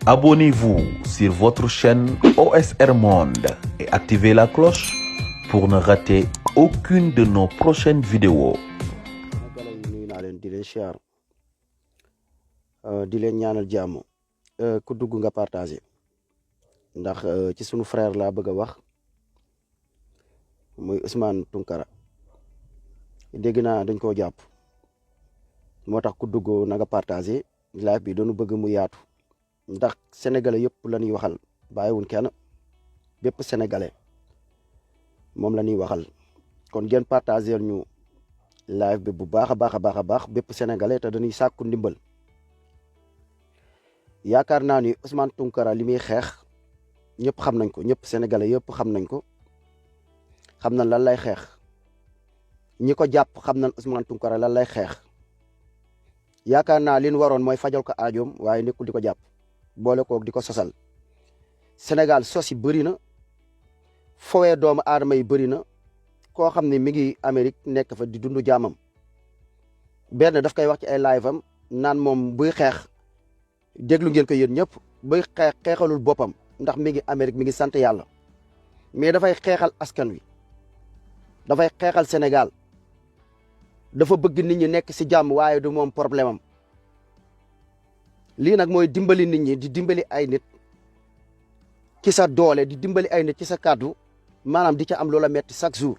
Abonnez-vous sur votre chaîne OSR Monde et activez la cloche pour ne rater aucune de nos prochaines vidéos. nuyu naa leen di leen siyaar di leen ñaanal jàmm ku dugg nga partagé ndax ci sunu frère laa bëgg a wax muy Ousmane Tounkara dégg naa dañ koo jàpp moo tax ku dugg na nga partagé live bi dañu bëgg mu yaatu ndax sénégalais yëpp la ñuy waxal bàyyiwuñ kenn bépp sénégalais moom la ñuy waxal kon ngeen partagé ñu live bi bu baax a baax bépp sénégalais te dañuy sàkku ndimbal yaakaar naa ni Ousmane Tounkara li muy xeex ñëpp xam nañ ko ñëpp sénégalais yëpp xam nañ ko xam nañ lan lay xeex ñi ko jàpp xam nañ Ousmane Tounkara lan lay xeex yaakaar naa li ñu waroon mooy fajal ko aajoom waaye nekkul di ko jàpp boole koog di ko sosal Sénégal sos yi bëri na fowee doomu aadama yi bëri na koo xam ne mi ngi Amérique nekk fa di dund jaamam benn daf koy wax ci ay live am naan moom buy xeex déglu ngeen ko yéen ñëpp buy xeex xeexalul boppam ndax mi ngi Amérique mi ngi sant yàlla mais dafay xeexal askan wi dafay xeexal Sénégal dafa bëgg nit ñi nekk si jàmm waaye du moom problème am lii nag mooy dimbali nit ñi di dimbali ay nit ci sa doole di dimbali ay nit ci sa kàddu maanaam di ca am loola metti chaque jour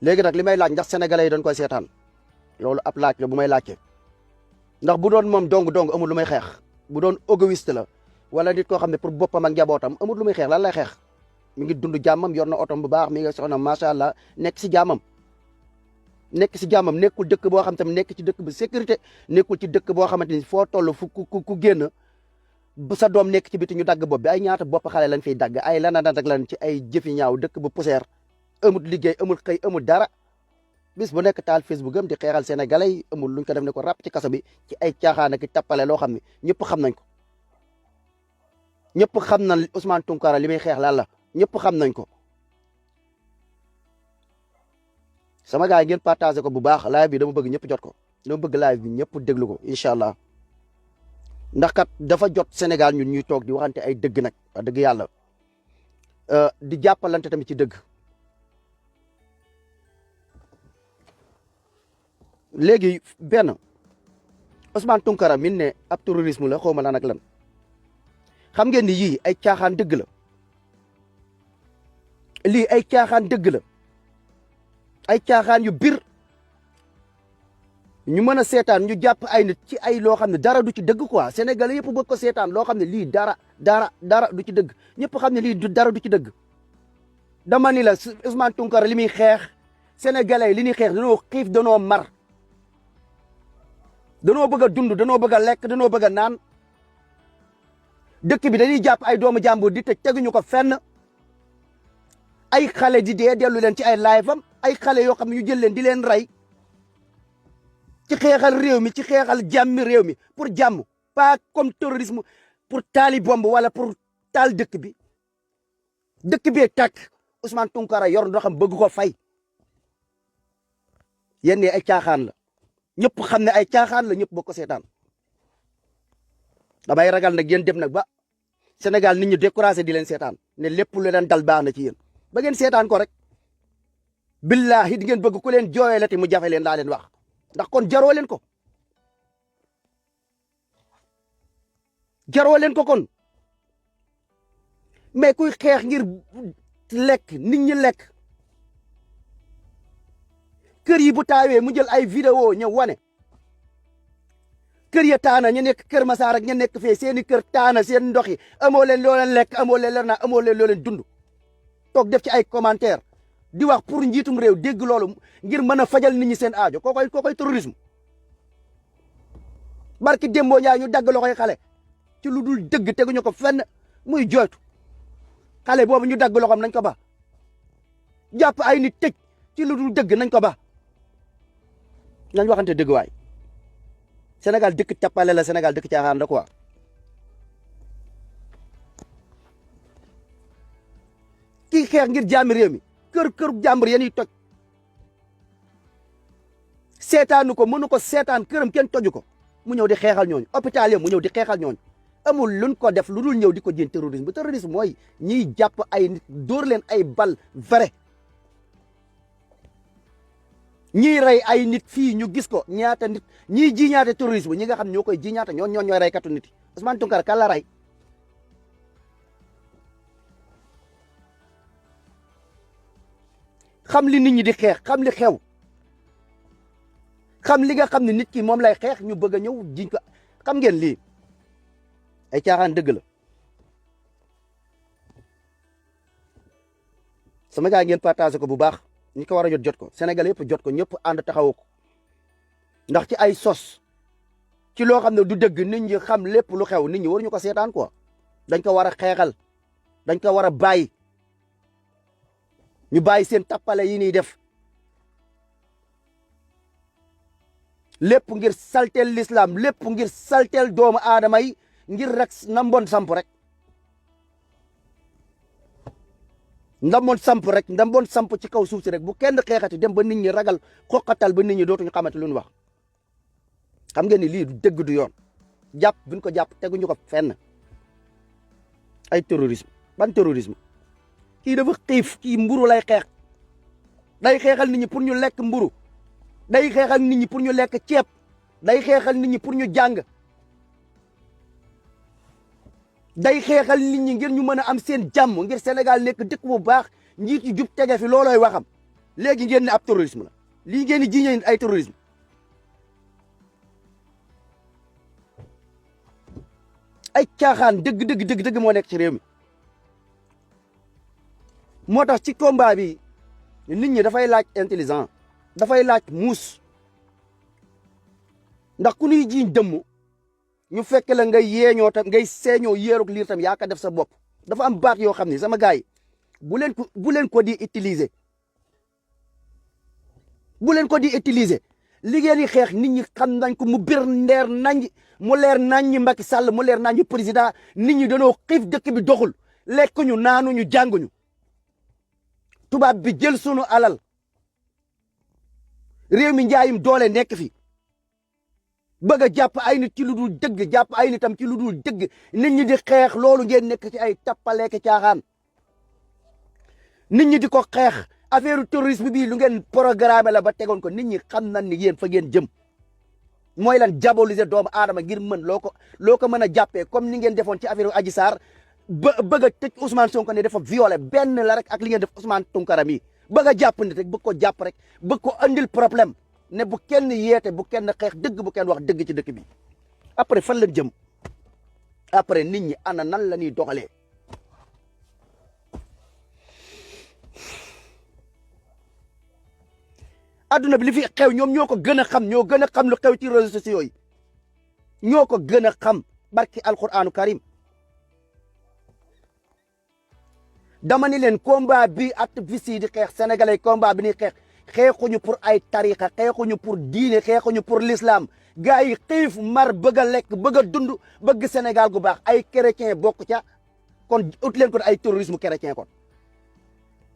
léegi nag li may laaj ndax sénégalais yi dañ koy seetaan loolu ab laaj la bu may laajte ndax bu doon moom dong amul lu may xeex bu doon égoïste la wala nit koo xam ne pour boppam ak njabootam amul lu muy xeex lan lay xeex mi ngi dund jàmmam yor na otom bu baax mi ngi soxna macha allah nekk si jàmmam nekkul dëkk boo xam tamit nekk ci dëkk bu sécurité nekkul ci dëkk boo xamante ni foo toll fu ku génn sa doom nekk ci biti ñu dagg bopp bi ay ñaata bopp xale lañ fiy dagg ay lan ak lan ci ay jëfi ñaaw dëkk bu poussière amul liggéey amul xëy amul dara bis bu nekk taal Facebook am di xeexal sénégalais yi amul luñ ko def ne ko ràpp ci kaso bi ci ay caaxaan ak tappale loo xam ne ñëpp xam nañ ko ñëpp xam nañ Ousmane Tounkara li muy xeex lan la ñëpp xam nañ ko sama gars yi ngeen partagé ko bu baax live bi dama bëgg ñëpp jot ko dama bëgg live bi ñëpp déglu ko incha allah ndax kat dafa jot Sénégal ñun ñuy toog di waxante ay dëgg nag wax dëgg yàlla di jàppalante tamit ci dëgg léegi benn Ousmane Tounkara min ne ab terrorisme la xaw ma lan ak lan xam ngeen ni yii ay caaxaan dëgg la lii ay caaxaan dëgg la ay caaxaan yu bir ñu mën a seetaan ñu jàpp ay nit ci ay loo xam ne dara du ci dëgg quoi sénégalais yëpp bëgg ko seetaan loo xam ne lii dara du ci dëgg ñëpp xam ne lii dara du ci dëgg dama ni la Ousmane Tounkara li muy xeex sénégalais li ñuy xeex danoo xiif danoo mar danoo bëgg a dund danoo bëgg a lekk danoo bëgg a naan dëkk bi dañuy jàpp ay doomu jàmbur di tëj teguñu ko fenn ay xale di dee dellu leen ci ay live am ay xale yoo xam ne ñu jël leen di leen rey ci xeexal réew mi ci xeexal jàmmi réew mi pour jàmm pas comme terrorisme pour taali bomb wala pour taal dëkk bi tàkk Ousmane Tounkara yor ndoxam bëgg ko fay yenn ay caaxaan la ñëpp xam ne ay caaxaan la ñëpp bokk ko seetaan damay ragal nag yéen dem nag ba Sénégal nit ñi découragé di leen seetaan ne lépp lu leen dal baax na ci yéen ba ngeen seetaan ko rek billahi di ngeen bëgg ku leen jooyee la te mu jafe leen laa leen wax ndax kon jaroo leen ko kon mais kuy xeex ngir lekk nit ñi lekk kër yi bu taawee mu jël ay vidéo ñëw wane kër ya taana ñu nekk Kër Masaar ak ñu nekk fee seeni kër taana seen ndox yi amoo leen loo leen lekk amoo leen leer naa amoo leen loo leen dund toog def ci ay commentaire di wax pour njiitum réew dégg loolu ngir mën a fajal nit ñi seen aajo kookoy terrorisme barki démboo ñaay ñu dagg loxoy xale ci lu dul dëgg teguñu ko fenn muy jooytu xale boobu ñu dagg loxoom nañ ko ba jàpp ay nit tëj ci lu dul dëgg nañ ko ba nañ waxante dëgg waay Sénégal dëkk tappale la Sénégal dëkk caaxaan la quoi kii xeex ngir jàmmi réew mi kër jàmbur yéen toj seetaanu ko mënu ko seetaan këram kenn toju ko mu ñëw di xeexal ñooñu hôpital yi mu ñëw di xeexal ñooñu amul luñ ko def lu dul ñëw di ko jéem terrorisme terrorisme mooy ñiy jàpp ay nit dóor leen ay bal vrai ñiy rey ay nit fii ñu gis ko ñaata nit ñiy jiñaate terrorisme ñi nga xam ñoo koy jiñaate ñooy reykatu nit yi Ousmane Tounkara kan la rey xam li nit ñi di xeex xam li xew xam li nga xam ne nit ki moom lay xeex ñu bëgg a ñëw jiñ ko xam ngeen lii ay caaxaan dëgg la sama gars ngeen partagé ko bu baax ñi ko war a jot ko Sénégal yëpp jot ko ñëpp ànd taxawoo ko ndax ci ay sos ci loo xam ne du dëgg nit ñi xam lépp lu xew nit ñi waruñu ko seetaan quoi dañ ko war a xeexal dañ ko war a bàyyi ñu bàyyi seen tappale yi ñuy def lépp ngir salteel l'islam lépp ngir salteel doomu aadama yi ngir rek ndambon samp rek ndambon samp ci kaw suuf si rek bu kenn xeexati dem ba nit ñi ragal xoqatal ba nit ñi dootuñu xamante lu ñu wax xam ngeen ni lii du dëgg du yoon jàpp buñ ko jàpp teguñu ko fenn ay terrorisme ban terrorisme kii dafa xiif kii mburu lay xeex day xeexal nit ñi pour ñu lekk mburu day xeexal nit ñi pour ñu lekk ceeb day xeexal nit ñi pour ñu jàng day xeexal nit ñi ngir ñu mën a am seen jàmm ngir Sénégal nekk dëkk bu baax njiit yu jub tege fi loolooy waxam léegi ngeen ne ab terrorisme la lii ngeen di jiiñee ay terrorisme ay caaxaan dëgg moo nekk ci réew mi moo tax ci combat bi nit ñi dafay laaj intelligent dafay laaj muus ndax ku ñuy jiiñ dëmm ñu fekk la ngay yeeñoo tam ngay seeñoo yéeruk liir tam yaa ko def sa bopp dafa am baat yoo xam ne sama gars yi bu leen ko di utiliser bu leen ko di utiliser li ngeen di xeex nit ñi xam nañ ko mu bir ndeer nañ mu leer nañ ñi Macky Sall mu leer nañ ñi président nit ñi dañoo xiif dëkk bi doxul lekkuñu naanuñu jànguñu tubaab bi jël sunu alal réew mi njaayim doole nekk fi bëgg a jàpp ay nit ci lu dul dëgg jàpp ay nitam ci lu dul dëgg nit ñi di xeex loolu ngeen nekk ci ay tappaleeke caaxaan nit ñi di ko xeex affaire terrorisme bi lu ngeen programme la ba tegoon ko nit ñi xam nañ ni yéen fa ngeen jëm mooy lan diaboliser doomu aadama ngir mën loo ko mën a jàppee comme ni ngeen defoon ci affaire Adji Sarr bëgg a tëj Ousmane Sonko ne dafa violé benn la rek ak li ngeen def Ousmane Tounkara mi bëgg a jàpp nit rek bëgg ko jàpp rek bëgg ko andil problème ne bu kenn yeete bu kenn xeex dëgg bu kenn wax dëgg ci dëkk bi après fan lañ jëm après nit ñi ana nan la ñuy doxalee adduna bi li fi xew ñoom ñoo ko gën a xam ñoo gën a xam lu xew ci réseaux sociaux yi ñoo ko gën a xam barki alquranu karim dama ni leen combat bi activiste yi di xeex sénégalais combat bi ni xeexuñu pour ay tariqa xeexuñu pour diine xeexuñu pour l'islam gars yi xiif mar bëgg a lekk bëgg a dund bëgg Sénégal gu baax ay chrétien bokk ca kon ut leen ko ay terrorisme chrétien kon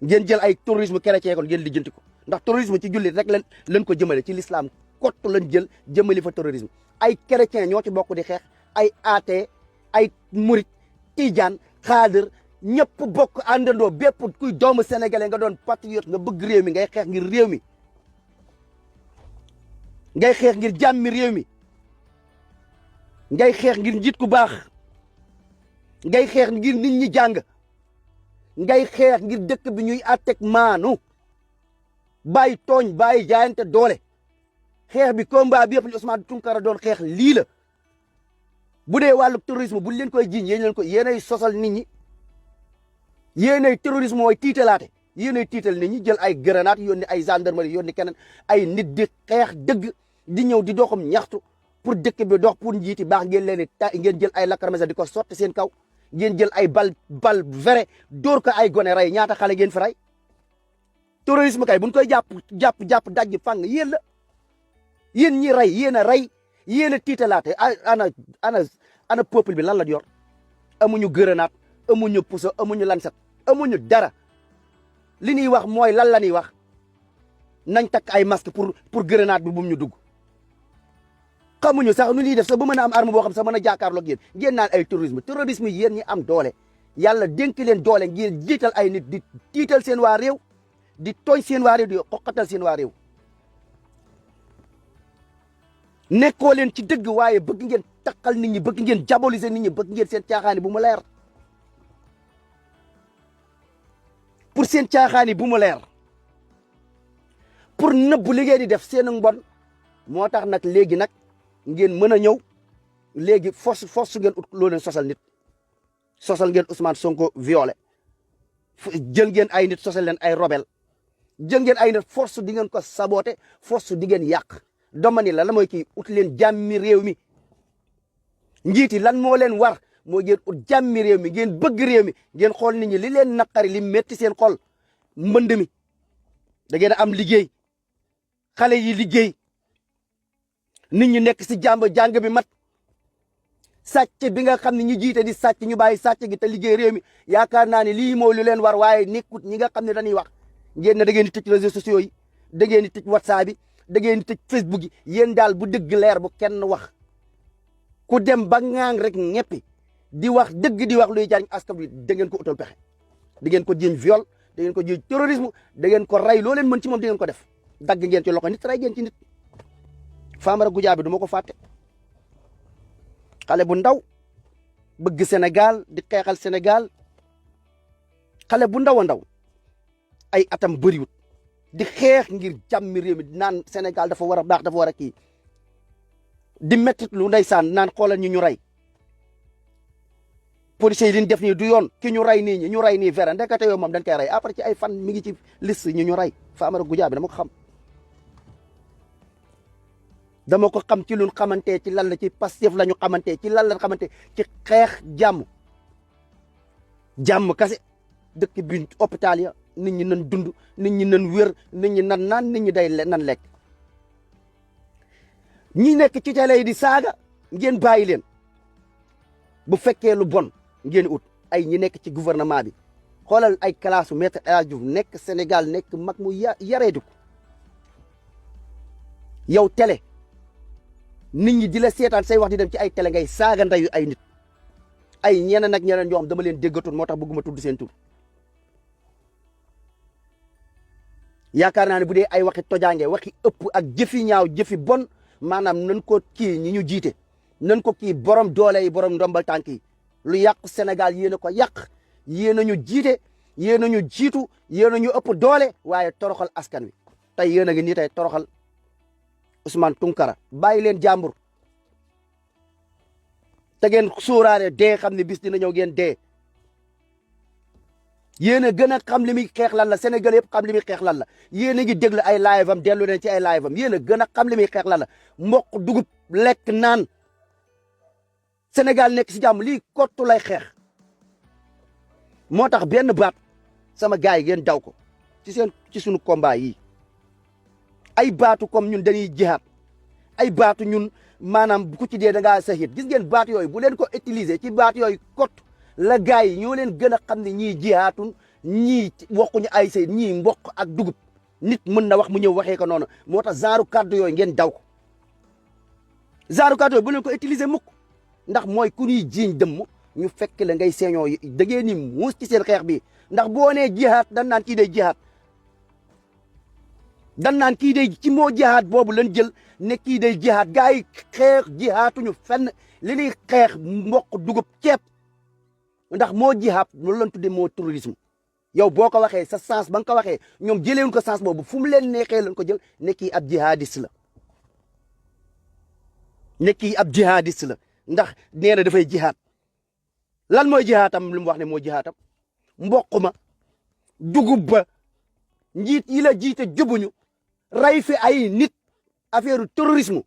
ngeen jël ay terrorisme chrétien kon ngeen lijjanti ko ndax terrorisme ci jullit rek leen ko jëmale ci l'islam kott lañ jël jëmali fa terrorisme ay chrétien ñoo ci bokk di xeex ay athée ay murit tijaan xaadir ñëpp bokk àndandoo bépp kuy doomu sénégalais nga doon patriote nga bëgg réew mi ngay xeex ngir réew mi ngay xeex ngir jàmmi réew mi ngay xeex ngir njiit ku baax ngay xeex ngir nit ñi jàng ngay xeex ngir dëkk bi ñuy àtteeg maanu bàyyi tooñ bàyyi jaayante doole xeex bi combat bi yëpp li Ousmane Tounkara doon xeex lii la bu dee wàllu terrorisme bu leen koy jiiñ yéenay sosal nit ñi yéenay terrorisme mooy tiitalaate yéenay tiital nit ñi jël ay grenade yónni ay gendarmerie yónni keneen ay nit di xeex dëgg di ñëw di doxam ñaxtu pour dëkk bi dox pour njiiti baax ngeen leen ngeen jël ay lacrymogène di ko sotti seen kaw ngeen jël ay bal vrai dóor ko ay gone rey ñaata xale ngeen fi rey terrorisme kay buñ koy jàpp dajj fang yéen la yéen ñi rey yéen a rey yéen a tiitalaate ana peuple bi lan la yor amuñu grenade amuñu puso amuñu lansat amuñu dara li ñuy wax mooy lan la ñuy wax nañ takk ay masque pour grenade bi bu mu ñu dugg xamuñu sax nu ñuy def sax ba mën a am arme boo xam sax mën a jàkkaarloog yéen ngeen naan ay terrorisme yi yéen ñi am doole yàlla dénk leen doole ngeen jiital ay nit di tiital seen waa réew di tooñ seen waa réew di xoqatal seen waa réew nekkoo leen ci dëgg waaye bëgg ngeen takkal nit ñi bëgg ngeen diaboliser nit ñi bëgg ngeen seen caaxaani bu mu leer pour seen caaxaani bu mu leer pour nëbb li ngeen di def seen mbon moo tax nag léegi nag ngeen mën a ñëw léegi force ngeen ut loo leen sosal nit sosal ngeen Ousmane Sonko violé jël ngeen ay nit sosal leen ay rebelle jël ngeen ay nit force di ngeen ko saboté force di ngeen yàq dama ni la mooy kii ut leen jàmmi réew mi njiiti lan moo leen war moo ngeen ut jàmmi réew mi ngeen bëgg réew mi ngeen xool nit ñi li leen naqari li metti seen xol mbënd mi da ngeen am liggéey xale yi liggéey nit ñi nekk si jàng bi mat sàcc bi nga xam ne ñi jiite di sàcc ñu bàyyi sàcc gi te liggéey réew mi yaakaar naa ne lii moo lu leen war waaye nekkut ñi nga xam ne dañuy wax ngeen ne da ngeen di tëj réseaux sociaux yi da ngeen di tëj WhatsApp bi da ngeen di tëj Facebook yi yéen daal bu dëgg leer bu kenn wax ku dem ba ŋaang rek ñeppi di wax dëgg di wax luy jariñ askan wi da ngeen ko utal pexe da ngeen ko jiiñ viol da ngeen ko jiiñ terrorisme da ngeen ko rey loo leen mën ci moom da ngeen ko def dagg ngeen ci loxo nit rey ngeen ci nit Famara Goudiaby du ma ko fàtte xale bu ndaw bëgg Sénégal di xeexal Sénégal xale bu ndaw a ndaw ay atam bëriwut di xeex ngir jàmmi réew mi naan Sénégal dafa war a baax dafa war a kii di mettit lu ndeysaan naan xoolal ñu rey policiers yi li ñu def nii du yoon ki ñu rey nii ñu rey nii vera ndekete yow moom dañ koy rey après ci ay fan mi ngi ci liste ñu rey Famara Goudiaby dama ko xam ci luñ xamante ci lan la ci Pastef la ñu xamante ci lan la xamante ci xeex jàmm kase dëkk bi hôpital ya nit ñi nan dund nit ñi nan wér nit ñi nan naan nit ñi day nan lekk ñi nekk ci télé yi di saaga ngeen bàyyi leen bu fekkee lu bon ngeen ut ay ñi nekk ci gouvernement bi xoolal ay classe maître El Hadji Diouf nekk Sénégal nekk mag mu yareedu ko yow télé nit ñi di la seetaan say wax di dem ci ay télé ngay saaga ndeyu ay nit ay ñeneen ak ñeneen ñoo xam dama leen déggatul moo tax bëgguma tudd seen tur yaakaar naa ne bu dee ay waxi tojaange waxi ëpp ak jëfi ñaaw jëfi bon maanaam nan ko kii ñi ñu jiite nan ko kii borom doole yi borom ndombal tànk yi lu yàq Sénégal yéen a ko yàq yéen a ñu jiite yéen a ñu jiitu yéen a ñu ëpp doole waaye toroxal askan wi tey yéen a ngi nii tey toroxal Ousmane Tounkara bàyyi leen jàmbur te ngeen sóoraale dee xam ne bis dina ñëw ngeen dee yéen a gën a xam li muy xeex lan la Sénégal yëpp xam li muy xeex lan la yéen a ngi déglu ay live am dellu leen ci ay live am yéen a gën a xam li muy xeex lan la mboq dugub lekk naan Sénégal nekk si jàmm lii kottu lay xeex moo tax benn baat sama gars yi ngeen daw ko ci sunu combat yi ay baatu comme ñun dañuy jihaat ay baatu ñun maanaam ku ci dee da ngaa sahit gis ngeen baat yooyu bu leen ko utiliser ci baat yooyu kot la gars yi ñoo leen gën a xam ne ñii jihaatun ñii waxuñu ay say ñii mboq ak dugub nit mën na wax mu ñëw waxee ko noonu moo tax genre kàddu yooyu ngeen daw ko genre kàddu yooyu bu leen ko utiliser mukk ndax mooy ku ñuy jiiñ dëmm ñu fekk la ngay seeñoo yi da ngeen ni muus ci seen xeex bi ndax boo nee jihaat dan naan kii day jihaat dan naan kii day ci moo jihaat boobu lan jël ne kii day jihaat gars yi xeex jihaatuñu fenn li ñuy xeex mboq dugub ceeb ndax moo jihaat loolu lañ tuddee moo terrorisme yow boo ko waxee sa sens ba nga ko waxee ñoom jëleewuñ ko sens boobu fu mu leen neexee lañ ko jël ne kii ab jihadiste la ne kii ab jihadiste la ndax nee na dafay jihaat lan mooy jihaatam li mu wax ne moo jihaatam mboq ma dugub ba njiit yi la jiite jubuñu rey fi ay nit affaire terrorisme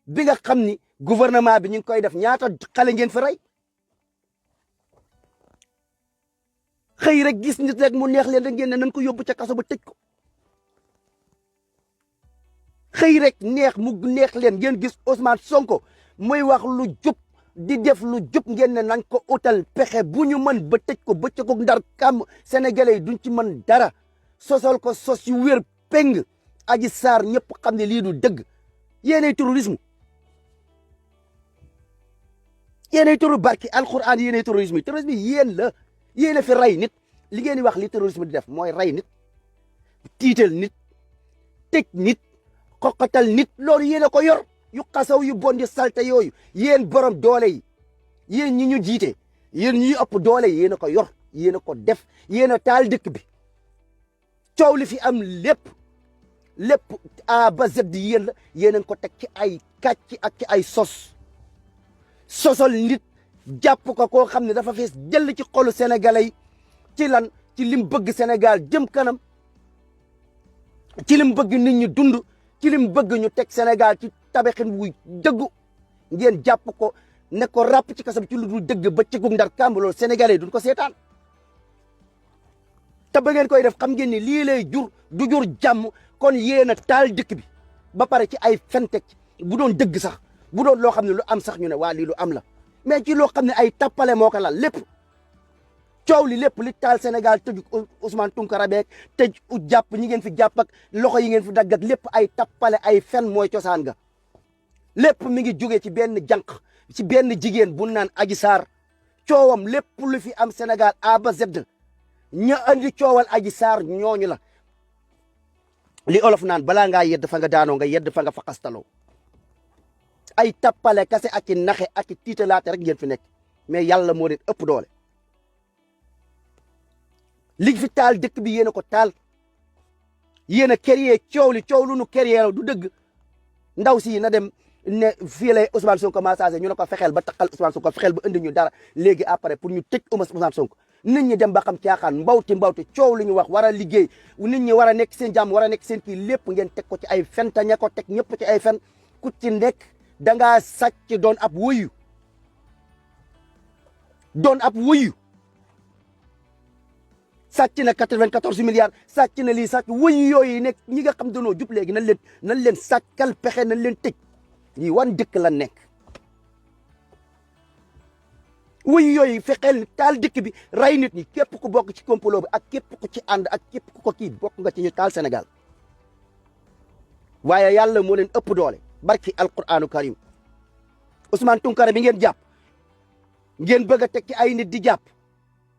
bi nga xam ni gouvernement bi ñu ngi koy def ñaata xale ngeen fi rey xëy rek gis nit rek mu neex leen rek ngeen ne nañ ko yóbbu ca kaso ba tëj ko xëy rek mu neex leen ngeen gis Ousmane Sonko muy wax lu jub di def lu jub ngeen ne nañ ko utal pexe bu ñu mën ba tëj ko ba ko ndar kàmm sénégalais yi duñ ci mën dara sosal ko sos yu wér peng Adji Sarr ñëpp xam ne lii du dëgg yéenay terrorisme yéenay turu barki alquran yéenay terrorisme terrorisme yéen la yéen a fi rey nit li ngeen di wax li terrorisme di def mooy rey nit tiital nit tëj nit xoqatal nit loolu yéen a ko yor yu xasaw yu bon di salte yooyu yéen borom doole yi yéen ñi ñu jiite yéen ñi ëpp doole yi yéen a ko yor yéen a ko def yéen a taal dëkk bi coow li fi am lépp A ba Z yéen la yéen a ko teg ci ay kàcc ak ci ay sosol nit jàpp ko koo xam ne dafa fees jël ci xolu sénégalais yi ci lan ci lim bëgg Sénégal jëm kanam ci lim bëgg nit ñi dund ci lim bëgg ñu teg Sénégal ci tabaxin wuy dëggu ngeen jàpp ko ne ko ràpp ci kasam ci lu dul dëgg ba cëggu ndar kàmb loolu sénégalais yi duñ ko seetaan te ba ngeen koy def xam ngeen ni lii lay jur du jur jàmm kon yéen a taal dëkk bi ba pare ci ay fentek bu doon dëgg sax bu doon loo xam ne lu am sax ñu ne waa lii lu am la mais ci loo xam ne ay tappale moo ko lal lépp coow li lépp li taal Sénégal tëju Ousmane Tounkara beeg tëj jàpp ñi ngeen fi jàpp ak loxo yi ngeen fi dagg ak lépp ay tappale ay fen mooy cosaan ga lépp mi ngi jógee ci benn jànq ci benn jigéen bu naan Adji Sarr coowam lépp lu fi am Sénégal A ba Z ña andi coowal Adji Sarr ñooñu la li olof naan balaa ngaa yedd fa nga daanoo nga yedd fa nga faqastaloo ay tappale kase ak i naxe ak i tiitalaate rek ngeen fi nekk mais yàlla moo leen ëpp doole li fi taal dëkk bi yéen a ko taal yéen a créé coow lu nu créé du dëgg ndaw si na dem ne fii lay Ousmane Sonko massage ñu ne ko fexeel ba taxal Ousmane Sonko fexeel ba indi ñu dara léegi après pour ñu tëj Ousmane Sonko nit ñi dem ba xam caaxaan mbawti coow li ñu wax war a liggéey nit ñi war a nekk seen jàmm war a nekk seen kii lépp ngeen teg ko ci ay fen te ña ko teg ñëpp ci ay fen ku ci nekk da ngaa sàcc doon ab wuyu sàcc na 94 milliards sàcc na lii sàcc wuyu yooyu nekk ñi nga xam danoo jub léegi nañ leen sàccal pexe nañ leen tëj ñi wan dëkk la nekk wuyu yooyu fexeel taal dëkk bi rey nit ñi képp ku bokk ci complot bi ak képp ku ci ànd ak képp ku ko kii bokk nga ci ñu taal Sénégal waaye yàlla moo leen ëpp doole barki alquranu karim Ousmane Tounkara bi ngeen jàpp ngeen bëgg a teg ci ay nit di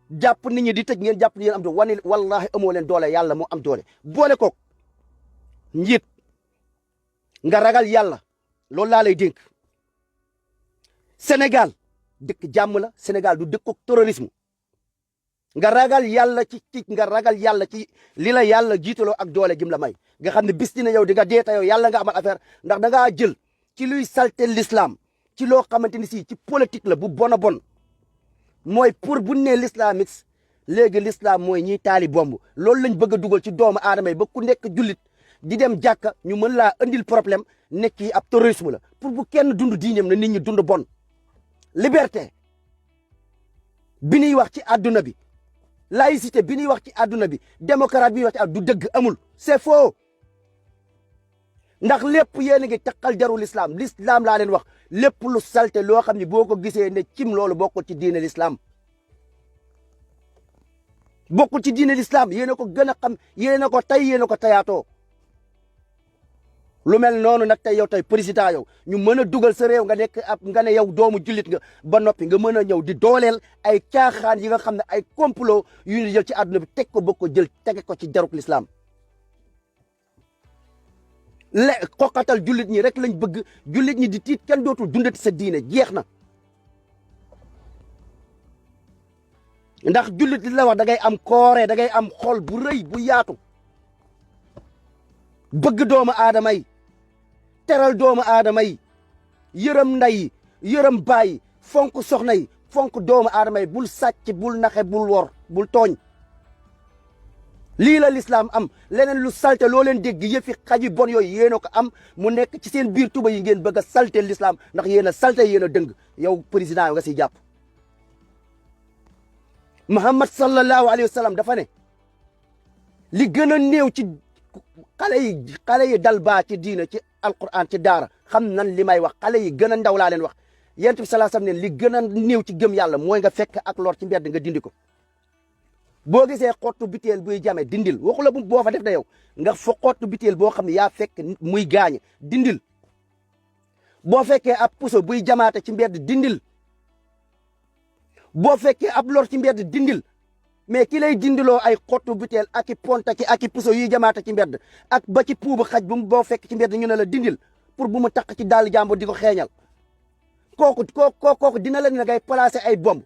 jàpp nit ñi di tëj ngeen jàpp ni yéen am doole wane wallahi amoo leen doole yàlla moo am doole boole koog njiit nga ragal yàlla loolu laa lay dénk Sénégal dëkk jàmm la Sénégal du dëkku terrorisme nga ragal yàlla ci li la yàlla jiitaloo ak doole gim la may nga xam ne bis dina yow di nga deeta yow yàlla nga amal affaire ndax da ngaa jël ci luy salte l'islam ci loo xamante ni si ci politique la bu bon a bon mooy pour bu nee l'islamiste léegi l'islam mooy ñiy taali bomb loolu lañ bëgg a dugal ci doomu aadama yi ba ku nekk jullit di dem jàkka ñu mën laa andil problème nekk yi ab terrorisme la pour bu kenn dund diineem na nit ñi dund bon liberté bi ñuy wax ci àdduna bi laïcité bi ñuy wax ci àdduna bi démocratie bi ñuy wax ci du dëgg amul c'est faux ndax lépp yéen a ngi takkal jaru l'islam laa leen wax lépp lu salte loo xam ne boo ko gisee ne cim loolu bokkul ci diine l'islam bokkul ci diine l'islam yéen a ko gën a xam yéen a ko tay yéen a ko tayaatoo lu mel noonu nag tey yow tey président yow ñu mën a dugal sa réew nga ne yow doomu jullit nga ba noppi nga mën a ñëw di dooleel ay caaxaan yi nga xam ne ay complot yu ñu jël ci àdduna bi teg ko bëgg ko jël tege ko ci jaruk l'islam xoqatal jullit ñi rek lañ bëgg jullit ñi di tiit kenn dootul dundati sa diine jeex na ndax jullit li la wax da ngay am koore da ngay am xol bu rëy bu yaatu bëgg doomu aadama yi teral doomu aadama yi yërëm ndey yi yërëm baay yi fonk soxna yi fonk doomu aadama yi bul sàcc bul naxe bul wor bul tooñ lii la l'islam am leneen lu salte loo leen dégg yëfi xaji bon yooyu yéen a ko am mu nekk ci seen biir tuba yi ngeen bëgg a salte l'islam ndax yéen a salte yéen a dëng yow président yo nga siy jàpp Muhammad sallallahu alayhi wa sallam dafa ne li gën a néew ci xale yi dal baa ci diina ci alquran ci daara xam nan li may wax xale yi gën a ndaw laa leen wax yent bi sallallahu alayhi wa sallam ne li gën a néew ci gëm yàlla mooy nga fekk ak lor ci mbedd nga dindi ko boo gisee xottu biteel buy jame dindil waxu la boo fa def da yow nga fa xottu biteel boo xam ne yaa fekk muy gaañ dindil boo fekkee ab puso buy jamaate ci mbedd dindil boo fekkee ab lor ci mbedd dindil mais ki lay dindiloo ay xottu butéel ak i ponta ak i puso yi jamaata ci mbedd ak ba ci puubu xaj bu boo fekk ci mbedd ñu ne la dindil pour bu mu takk ci dàll jàmbur di ko xeeñal kooku dina la ne ngay placer ay bomb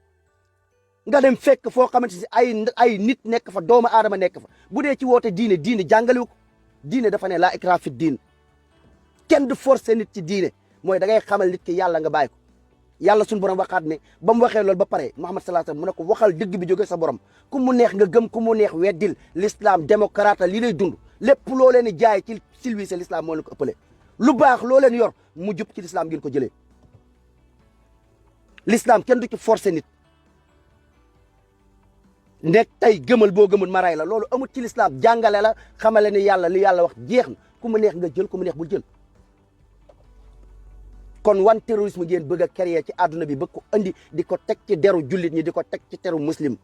nga dem fekk foo xamante si ay nit nekk fa doomu aadama nekk fa bu dee ci woote diine jàngalewu ko diine dafa ne laa ikraaha fi diin kenn du forcer nit ci diine mooy da ngay xamal nit ki yàlla nga bàyyi ko yàlla suñu borom waxaat ne ba mu waxee loolu ba pare Muhammad sallallahu alayhi wasallam mu ne ko waxal dëgg bi jóge sa borom ku mu neex nga gëm ku mu neex weddil l'islam démocrate li lay dund lépp loo leen di jaay ci silvissé l'islam moo leen ko ëppale lu baax loo leen yor mu jub ci l'islam ngeen ko jëlee l'islam kenn du ci forcer nit nekk tey gëmal boo gëmul ma ray la loolu amut ci l'islam jàngale la xamale ne yàlla li yàlla wax jeex na ku mu neex nga jël ku mu neex bul jël kon wan terrorisme ngeen bëgg a créer ci àdduna bi bëgg ko andi di ko teg ci deru jullit ñi di ko teg ci deru muslim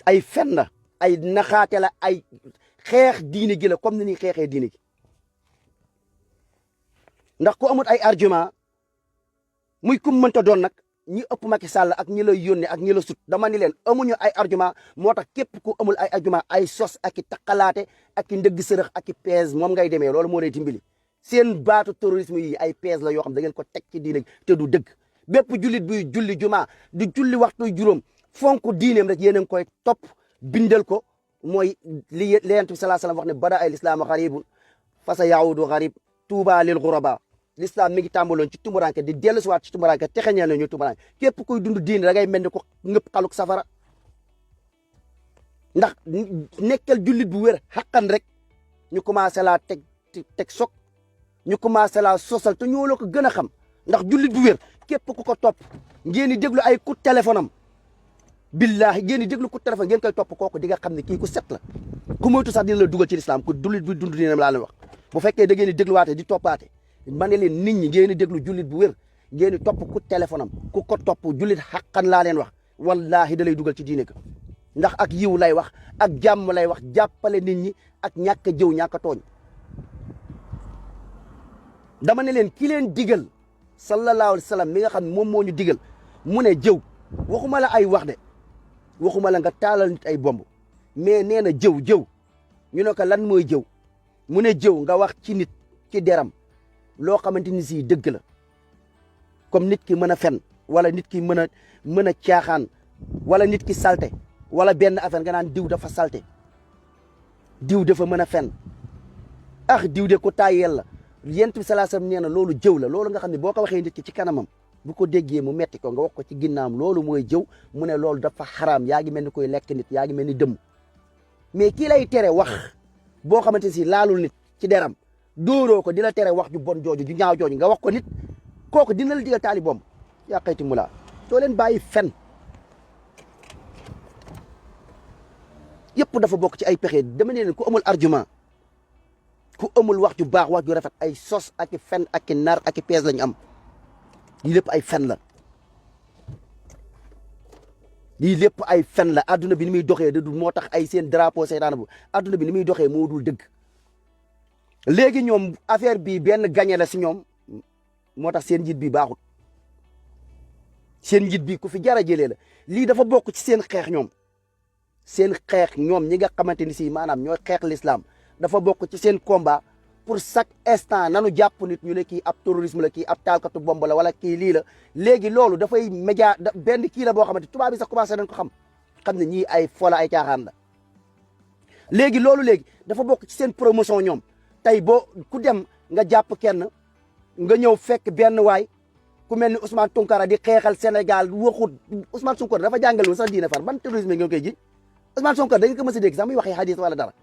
ay fen la ay naxaate la ay xeex diine gi la comme ni ñuy xeexee diine gi ndax ku amut ay argument muy kum mënta doon nag ñi ëpp Macky Sall ak ñi lay yónnee ak ñi la sut dama ni leen amuñu ay argument moo tax képp ku amul ay argument ay sos ak i taqalaate ak i ndëgg sërëx ak i pees moom ngay demee loolu moo lay dimbali seen baatu terrorisme yi ay pees la yoo xam da ngeen ko teg ci diine te du dëgg bépp jullit buy julli jumaa di julli waxtu juróom fonk diineem rek yéen a ngi koy topp bindal ko mooy li Yonent bi sallallahu alayhi wasallam wax ne bada ay lislaamu xaribun fa sa yahudu xarib tuuba lil xuraba l'islam mi ngi tàmbaloon ci tumuranke di dellu si waat ci tumuranke texeñee na ñu tumuranke képp kuy dund diine da ngay mel ni ko ngëpp xaluk safara ndax nekkal jullit bu wér xaqan rek ñu commencé laa teg sok ñu commencé laa sosal te ñoo la ko gën a xam ndax jullit bu wér képp ku ko topp ngeen di déglu ay coup téléphone am billahi ngeen di déglu coup téléphone ngeen koy topp kooku di nga xam ne kii ku set la ku moytu sax dina la dugal ci l'islam ku jullit bi dund diine laa leen wax bu fekkee da ngeen di dégluwaate di toppaate ma ne leen nit ñi ngeen di déglu jullit bu wér ngeen di topp coup téléphone am ku ko topp jullit xaqan laa leen wax wallahi da lay dugal ci diine ka ndax ak yiw lay wax ak jàmm lay wax jàppale nit ñi ak ñàkk a jëw ñàkk a tooñ dama ne leen ki leen digal sallallahu alayhi wa sallam mi nga xam ne moom moo ñu digal mu ne jëw waxuma la ay wax de waxuma la nga taalal nit ay bomb mais nee na jëw ñu ne ko lan mooy jëw mu ne jëw nga wax ci nit ci deram loo xamante ni si dëgg la comme nit ki mën a fen wala nit ki mën a caaxaan wala nit ki salte wala benn affaire nga naan diw dafa salte diw dafa mën a fen diw de ko taayel la Yonent bi sallallahu alayhi wasallam nee na loolu jëw la loolu nga xam ne boo ko waxee nit ki ci kanamam bu ko déggee mu metti ko nga wax ko ci ginnaam loolu mooy jëw mu ne loolu dafa xaraam yaa ngi mel ni koy lekk nit yaa ngi mel ni dëmm mais kii lay tere wax boo xamante si laalul nit ci deram dóoroo ko di la tere wax ju bon jooju ju ñaaw jooju nga wax ko nit kooku dina la digal taali bomb yaa xayti mu laa doo leen bàyyi fen yëpp dafa bokk ci ay pexe dama ne leen ku amul argument ku amul wax ju baax wax ju rafet ay sos ak i fen ak i nar ak i pees lañu am lii lépp ay fen la lii lépp ay fen la adduna bi ni muy doxee da du moo tax ay seen drapeau seytaane bu adduna bi ni muy doxee moo dul dëgg léegi ñoom affaire bi benn gagné la si ñoom moo tax seen njiit bi baaxut seen njiit bi ku fi jar a jëlee la lii dafa bokk ci seen xeex ñoom seen xeex ñoom ñi nga xamante ni si maanaam ñooy xeex l'islam dafa bokk ci seen combat pour chaque instant nanu jàpp nit ñu ne kii ab terrorisme la kii ab taalkatu bomb la wala kii lii la léegi loolu dafay média benn kii la boo xamante tubaab bi sax commencé nañ ko xam ne ñii ay fola ay caaxaan la léegi loolu léegi dafa bokk ci seen promotion ñoom tey boo ku dem nga jàpp kenn nga ñëw fekk benn waay ku mel ni Ousmane Tounkara di xeexal Sénégal waxut Ousmane Tounkara dafa jàngalul sax diine far ban terrorisme ngeen koy ji Ousmane Tounkara da nga ko mës a dégg sax muy waxee hadis wala dara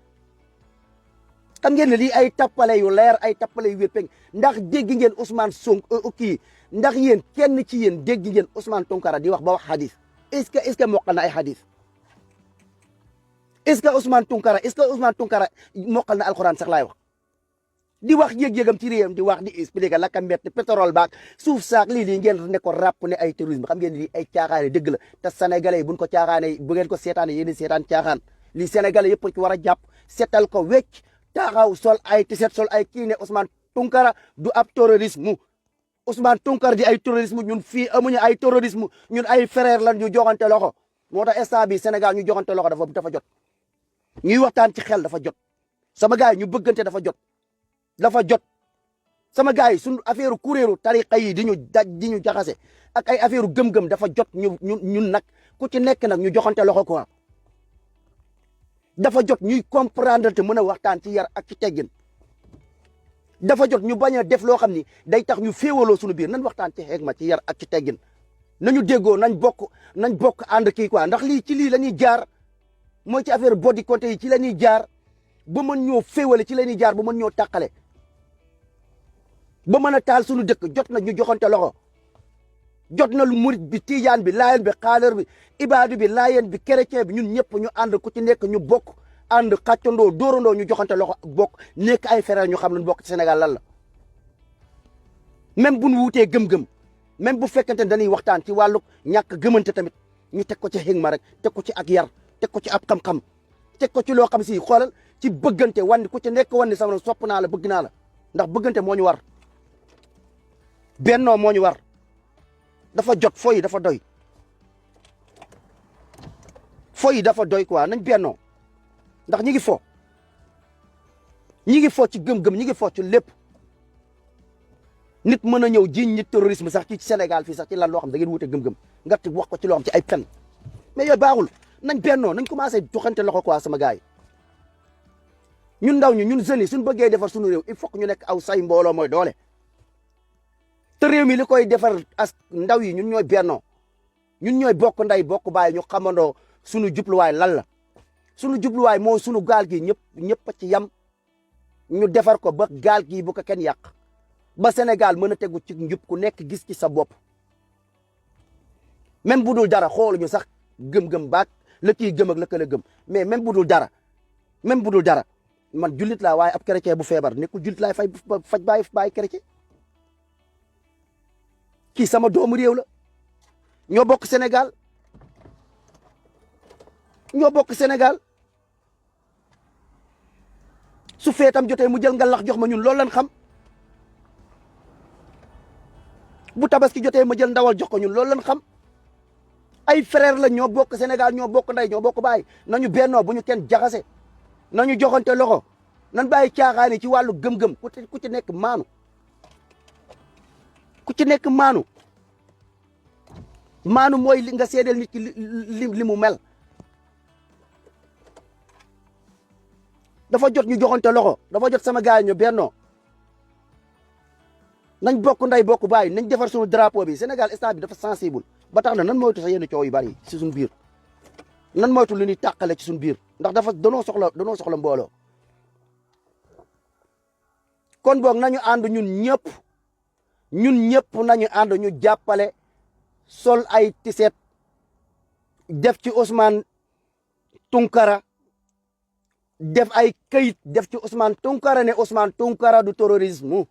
xam ngeen ne lii ay tappale yu leer ay tappale yu wér peng ndax dégg ngeen Ousmane Sonko kii ndax yéen kenn ci yéen dégg ngeen Ousmane Tounkara di wax ba wax hadis est-ce que mokkal na ay hadis est-ce que Ousmane Tounkara mokkal na alxuraan sax laay wax di wax yëg-yëgam ci réewam di wax di expliquer la ka mbett pétrole baak suuf saak lii ngeen ne ko ràpp ne ay terrorisme xam ngeen lii ay caaxaane dëgg la te sénégalais yi buñ ko caaxaane bu ngeen ko seetaane yéen seetaan caaxaan lii sénégalais yëpp ci war a jàpp seetal ko wecc taxaw sol ay tiset sol ay kii ne Ousmane Tounkara du ab terrorisme Ousmane Tounkara di ay terrorisme ñun fii amuñu ay terrorisme ñun ay frère lan ñu joxante loxo moo tax instant bi Sénégal ñu joxante loxo dafa jot ñuy waxtaan ci xel dafa jot sama gars yi ñu bëggante dafa jot sama gars yi suñu affaire kuréelu tariqa yi di ñu jaxase ak ay affaire gëm-gëm dafa jot ñun nag ku ci nekk nag ñu joxante loxo quoi dafa jot ñuy comprendre te mën a waxtaan ci yar ak ci teggin dafa jot ñu bañ a def loo xam ni day tax ñu féewaloo suñu biir nañ waxtaan ci xeeg ma ci yar ak ci teggin nañu déggoo nañ bokk ànd kii quoi ndax lii ci lii la ñuy jaar mooy ci affaire body côté yi ci la ñuy jaar ba mën ñoo féewale ci la ñuy jaar ba mën ñoo tàqale ba mën a taal suñu dëkk jot na ñu joxante loxo jot na lu murit bi tijaan bi laayeen bi xaalar bi ibaadu bi laayeen bi chrétien bi ñun ñëpp ñu ànd ku ci nekk ñu bokk ànd xàccandoo dóorandoo ñu joxante loxo bokk nekk ay frère ñu xam lu bokk ci Sénégal lan la même bu ñu wutee gëm-gëm même bu fekkente ne dañuy waxtaan ci wàllu ñàkk gëmante tamit ñu teg ko ci xigma rek teg ko ci ak yar teg ko ci ab xam-xam teg ko ci loo xam si xoolal ci bëggante wan ku ci nekk wan ni sama sopp naa la bëgg naa la ndax bëggante moo ñu war bennoo moo ñu war dafa jot fo yi dafa doy fo yi dafa doy quoi nañ bennoo ndax ñi ngi fo ci gëm-gëm ñi ngi fo ci lépp nit mën a ñëw jiiñ nit terrorisme sax ci Sénégal fii sax ci lan loo xam da ngeen wute gëm-gëm nga wax ko ci loo xam ci ay pen mais yooyu baaxul nañ bennoo nañ commencé joxante loxo quoi sama gars yi ñun ndaw ñun jeunes yi suñu bëggee defar suñu réew il faut que ñu nekk aw say mbooloo mooy doole te réew mi li koy defar as ndaw yi ñun ñooy bennoo ñun ñooy bokk nday bokk baay ñu xamandoo suñu jubluwaay lan la suñu jubluwaay moo suñu gaal gi ñëpp ci yam ñu defar ko ba gaal gi bu ko kenn yàq ba Sénégal mën a tegu ci njub ku nekk gis ci sa bopp même bu dul dara xooluñu sax gëm-gëm baak la kii gëm ak la kële gëm mais même bu dul dara man jullit laa waaye ab chrétien bu feebar nekkul jullit laay faj bàyyi chrétien kii sama doomu réew la ñoo bokk Sénégal su feetam jotee mu jël ngalax jox ma ñun loolu lañ xam bu tabaski jotee ma jël ndawal jox ko ñun loolu lañ xam ay frère la ñoo bokk Sénégal ñoo bokk ndey ñoo bokk baay nañu bennoo bu ñu kenn jaxase nañu joxante loxo nan bàyyi caaxaani ci wàllu gëm-gëm ku ci nekk maanu maanu mooy li nga seedeel nit ki li mu mel dafa jot ñu joxante loxo dafa jot sama gaay ñu bennoo nañ bokk nday bokk baay nañ defar suñu drapeau bi Sénégal instant bi dafa sensible ba tax na nan moytu sax yenn coow yu bari ci suñu biir nan moytu lu ñuy tàqale ci suñu biir ndax dafa danoo soxla mbooloo kon boog nañu ànd ñun ñëpp nañu ànd ñu jàppale sol ay tiset def ci Ousmane Tounkara def ay kayit def ci Ousmane Tounkara ne Ousmane Tounkara du terrorisme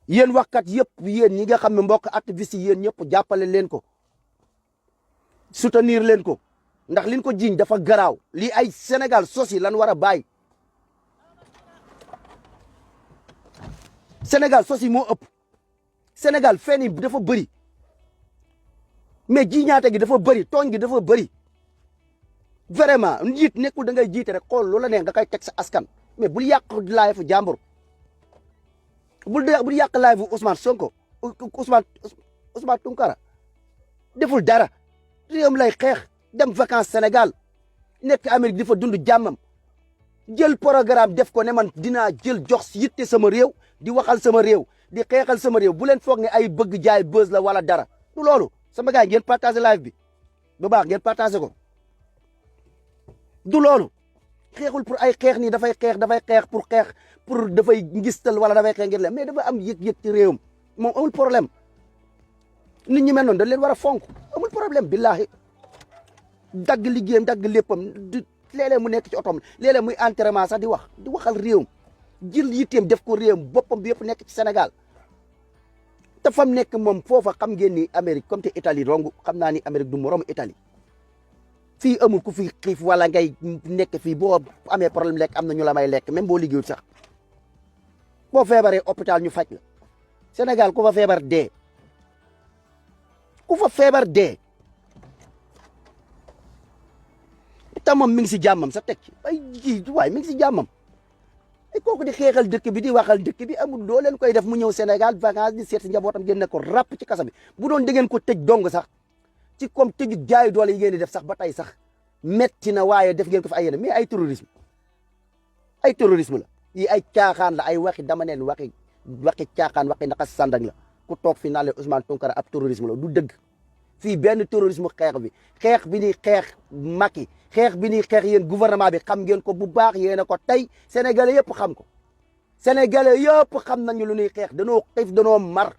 yéen waxkat yëpp yéen ñi nga xam ne mbokk activiste yi yéen ñëpp jàppale leen ko soutenir leen ko ndax liñ ko jiiñ dafa garaaw lii ay Sénégal sos yi lan war a bàyyi Sénégal sos yi moo ëpp Sénégal fen yi dafa bëri mais jiñaate gi dafa bëri tooñ gi dafa bëri vraiment njiit nekkul da ngay jiite rek xool loola neex nga koy teg sa askan mais bul yàq live jàmbur bul yàq live Ousmane Sonko Ousmane Tounkara deful dara réewam lay xeex dem vacances Sénégal nekk Amérique di fa dund jàmmam jël programme def ko ne man dinaa jël jox yitte sama réew di waxal sama réew di xeexal sama réew bu leen foog ne ay bëgg jaay buzz la wala dara du loolu sama gars yi ngeen partagé live bi bu baax ngeen partagé ko du loolu xeexul pour ay xeex nii dafay xeex pour dafay ngistal wala dafay xeex ngir leen mais dafa am yëg-yëg ci réewam moom amul problème nit ñi mel noonu dañ leen war a fonk amul problème billahi dagg liggéeyam dagg léppam léeg-léeg mu nekk ci otom léeg-léeg muy entraînement sax di waxal réewam jël yitteem def ko réewam boppam bi yëpp nekk ci Sénégal te fam nekk moom foofa xam ngeen ni Amérique comme te Italie dong xam naa ni Amérique du morom Italie fii amul ku fi xiif wala ngay nekk fii boo amee problème lekk am na ñu la may lekk même boo liggéeyul sax boo feebaree hôpital ñu faj la Sénégal ku fa feebar dee ku fa feebar dee tamam mi ngi si jàmmam sa teg ci ay ji waay mi ngi si jàmmam ay kooku di xeexal dëkk bi di waxal dëkk bi amul doo leen koy def mu ñëw Sénégal vacances di seet si njabootam ngeen ne ko ràpp ci kasa bi bu doon da ngeen ko tëj dong sax ci comme tëju jaay doole yi ngeen di def sax ba tey sax metti na waaye def ngeen ko fi ay yéene mais ay terrorisme la yi ay caaxaan la ay waxi dama neen waxi caaxaan waxi naka sàndag la ku toog fi naan leen Ousmane Tounkara ab terrorisme la du dëgg fii benn terrorisme xeex bi ni xeex Macky xeex bi ni xeex yéen gouvernement bi xam ngeen ko bu baax yéen a ko tey sénégalais yëpp xam ko sénégalais yëpp xam nañu lu ñuy xeex danoo xiif danoo mar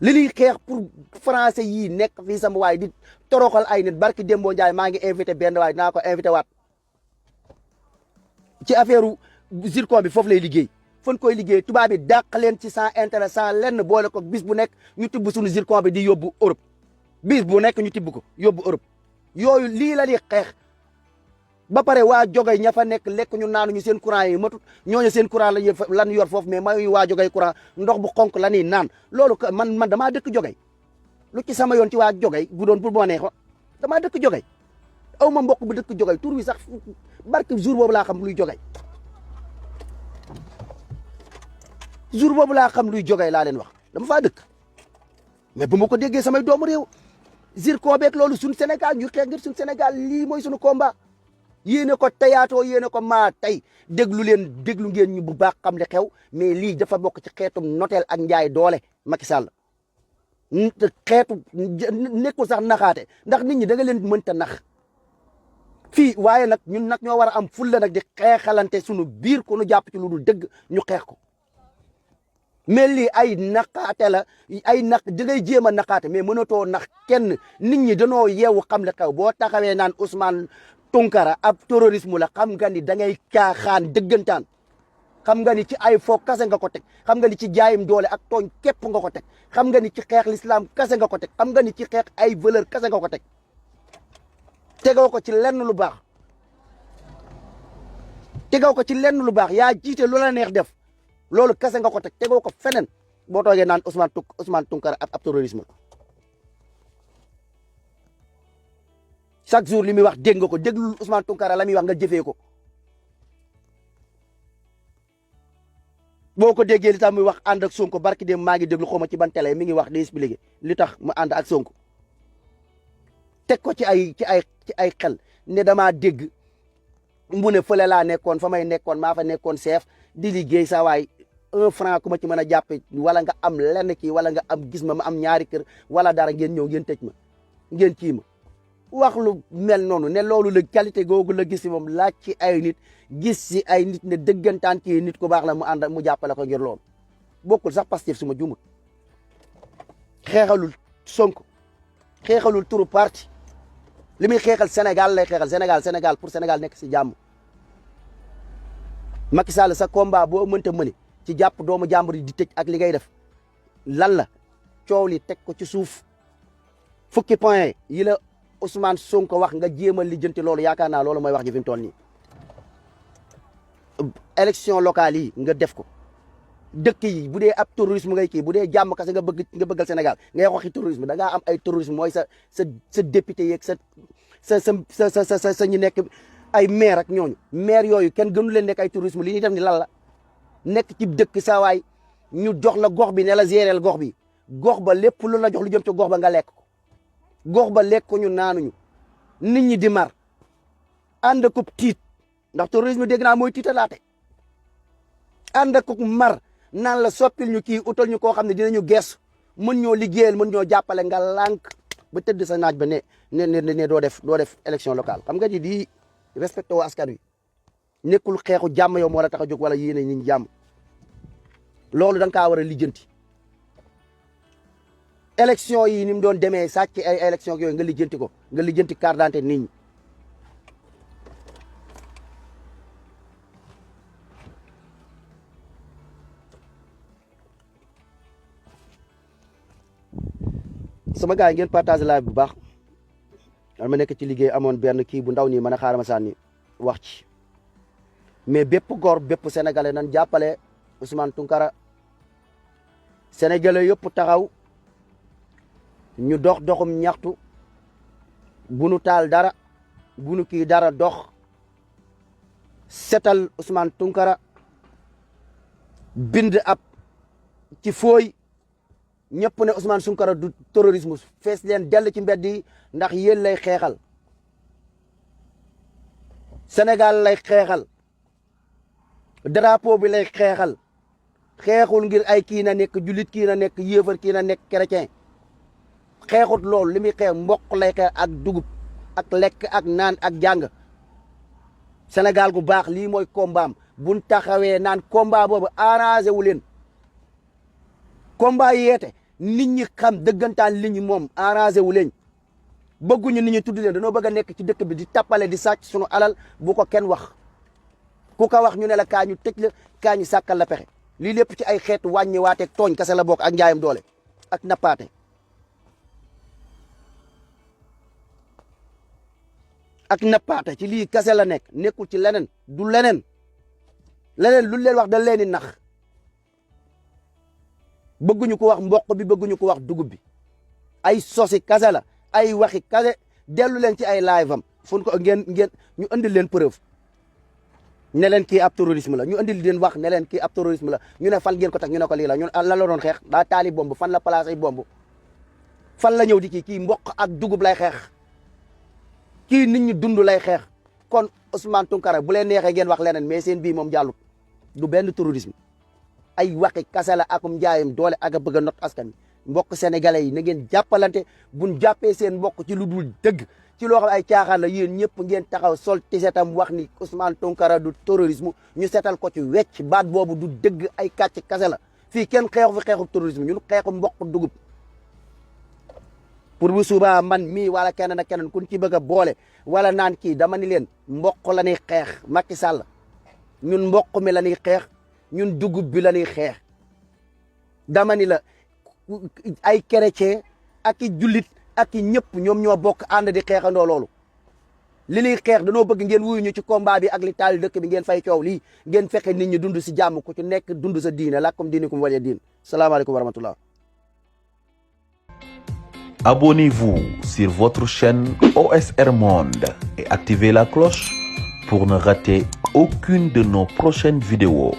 li ñuy xeex pour français yii nekk fii sama waay di toroxal ay nit barki Dembo Ndiaye maa ngi invité benn waay dinaa ko invité waat ci affaire zircon bi foofu lay liggéey fan koy liggéey tubaab bi dàq leen ci sans intérêt sans lenn boole ko bis bu nekk ñu tibb suñu zircon bi di yóbbu Europe bis bu nekk ñu tibb ko yóbbu Europe yooyu lii la di xeex ba pare waa jogay ña fa nekk lekk ñu naanu ñu seen courant yi matut ñooñu seen courant lan yor foofu mais mayuñu waa jogay courant ndox bu xonk la ñuy naan loolu man damaa dëkk jogay lu ci sama yoon ci waa jogay bu doon pour boo neexoon damaa dëkk jogay aw ma mbokk bu dëkk jogay tur wi sax barke jour boobu laa xam luy jogay jour boobu laa xam luy jogay laa leen wax dama faa dëkk mais bu ma ko déggee samay doomu réew zircon beeg loolu suñ Sénégal ñu xeex ngir suñ Sénégal lii mooy suñu combat yéene ko teyaatoo yéene ko maa tey déglu ngeen ñu bu baax xam li xew mais lii dafa bokk ci xeetum noteel ak njaay doole Macky Sall xeetu nekkul sax naxaate ndax nit ñi da nga leen mënta nax fii waaye nag ñun nag ñoo war a am fulla nag di xeexalante suñu biir ku nu jàpp ci lu dul dëgg ñu xeex ko mais lii ay naqaate la ay naq da ngay jéem a naqaate mais mënatoo nax kenn nit ñi danoo yeewu xam li xew boo taxawee naan Ousmane Tounkara ab terrorisme la xam nga ni da ngay caaxaan dëggantaan xam nga ni ci ay fo kase nga ko teg xam nga ni ci jaayim doole ak tooñ képp nga ko teg xam nga ni ci xeex l'islam kase nga ko teg xam nga ni ci xeex ay valeur kase nga ko teg tegoo ko ci lenn lu baax tegoo ko ci lenn lu baax yaa jiite lu la neex def loolu kase nga ko teg tegoo ko feneen boo toogee naan Ousmane Tounkara ab terrorisme la chaque jour li muy wax dégg nga ko déglul Ousmane Tounkara la muy wax nga jëfee ko boo ko déggee li tax muy wax ànd ak Sonko barki dem maa ngi déglu xaw ma ci ban télé mi ngi wax di expliquer li tax mu ànd ak Sonko teg ko ci ay xel ne damaa dégg mu ne fële laa nekkoon fa may nekkoon maa fa nekkoon chef di liggéey saa waay 1 franc ku ma ci mën a jàppe wala nga am lenn kii wala nga am gis ma am ñaari kër wala dara ngeen ñëw ngeen tëj ma ngeen kii ma wax lu mel noonu ne loolu la qualité googu la gis si moom laaj ci ay nit gis si ay nit ne dëggantaan kii nit ku baax la mu ànd mu jàppale ko ngir loolu bokkul sax Pastef su ma jumut xeexalul Sonko xeexalul turu parti li muy xeexal Sénégal lay xeexal Sénégal pour Sénégal nekk si jàmm Macky Sall sa combat boo mënta mëne ci jàpp doomu jàmbur yi di tëj ak li ngay def lan la coow li teg ko ci suuf fukki point yi la Ousmane Sonko wax nga jéem a lijjanti loolu yaakaar naa loolu mooy wax ji fi mu toll nii élection locale yi nga def ko dëkk yi bu dee ab terrorisme ngay kii bu dee jàmm kase nga bëggal Sénégal ngay waxi terrorisme da ngaa am ay terrorisme mooy sa député yeeg sa ñu nekk ay maire ak ñooñu maire yooyu kenn gënu leen nekk ay terrorisme li ñuy def ni lan la nekk ci dëkk saa waay ñu jox la gox bi ne la géréel gox bi gox ba lépp lu la jox lu jëm ci gox ba nga lekk ko gox ba lekk ko ñu naanuñu nit ñi di mar ànd ak tiit ndax terrorisme dégg naa mooy tiitalaate ànd ak mar naan la soppil ñu kii utal ñu koo xam ne dinañu gees mën ñoo liggéeyal mën ñoo jàppale nga lànk ba tëdd sa naaj ba ne doo def élection locale xam nga di respecté woo askan wi nekkul xeexu jàmm yow moo la tax a jóg wala yéene ñi jàmm loolu da nga kaa war a lijjanti élection yi ni mu doon demee sàcc ay élection yooyu nga lijjanti ko nga lijjanti carte d'identité nit ñi sama gars yi ngeen partage live bu baax man ma nekk ci liggéey amoon benn kii bu ndaw nii mën a xaaral ma sànni wax ci mais bépp góor bépp sénégalais nan jàppale Ousmane Tounkara sénégalais yëpp taxaw ñu dox doxum ñaxtu bu nu taal dara bu nu kii dara dox setal Ousmane Tounkara bind ab ci fooy ñëpp ne Ousmane Tounkara du terrorisme fees leen dell ci mbedd yi ndax yéen lay xeexal Sénégal lay xeexal drapeau bi lay xeexal xeexul ngir ay kii na nekk jullit kii na nekk yéefar kii na nekk chrétien xeexut loolu li muy xeex mboq lay xeex ak dugub ak lekk ak naan ak jàng Sénégal gu baax lii mooy kombaam buñ taxawee naan combat boobu arrangé wu leen combat yeete nit ñi xam dëggantaan li ñu moom arrangé wu leen bëgguñu nit ñi tudd leen dañoo bëgg a nekk ci dëkk bi di tappale di sàcc sunu alal bu ko kenn wax ku ko wax ñu ne la kaa ñu tëj la kaa ñu sàkkal la pexe lii lépp ci ay xeetu wàññi waateeg tooñ kase la bokk ak njaayam doole ak nappaate ak nappaate ci lii kase la nekk nekkul ci leneen du leneen lu leen wax da leen di nax bëgguñu ko wax mboq bi bëgguñu ko wax dugub bi ay sosi kase la ay waxi kase dellu leen ci ay live am fun ko ngeen ñu andil leen preuve ne leen kii ab terrorisme la ñu andil leen wax ne leen kii ab terrorisme la ñu ne fan ngeen ko teg ñu ne ko lii la ñun lan la doon xeex daa taali bomb fan la place ay bomb fan la ñëw di kii mboq ak dugub lay xeex kii nit ñi dund lay xeex kon Ousmane Tounkara bu leen neexee ngeen wax leneen mais seen bii moom jàllut du benn terrorisme ay waxi kase la akum njaayam doole ak a bëgg a not askan mbokk sénégalais yi na ngeen jàppalante buñ jàppee seen mbokk ci lu dul dëgg ci loo xam ay caaxaan la yéen ñëpp ngeen taxaw sol tisetam wax ni Ousmane Tounkara du terrorisme ñu setal ko ci wecc baat boobu du dëgg ay kàcc kase la fii kenn xeexu fi xeexu terrorisme ñun xeexu mbokk dugub pour bu subaa man mii wala keneen ak keneen kun ci bëgg a boole wala naan kii dama ni leen mboq la ñuy xeex Macky Sall ñun mboq mi la ñuy xeex ñun dugub bi la ñuy xeex dama ni la ay chrétien ak i jullit ak i ñëpp ñoom ñoo bokk ànd di xeexandoo loolu li ñuy xeex danoo bëgg ngeen wuyu ñu ci combat bi ak li taal dëkk bi ngeen fay coow lii ngeen fexe nit ñi dund si jàmm ku ci nekk dund sa diine lakum diinikum waliya diin salaamaaleykum wa rahmatullah. Abonnez-vous sur votre chaîne OSR Monde et activez la cloche pour ne rater aucune de nos prochaines vidéos.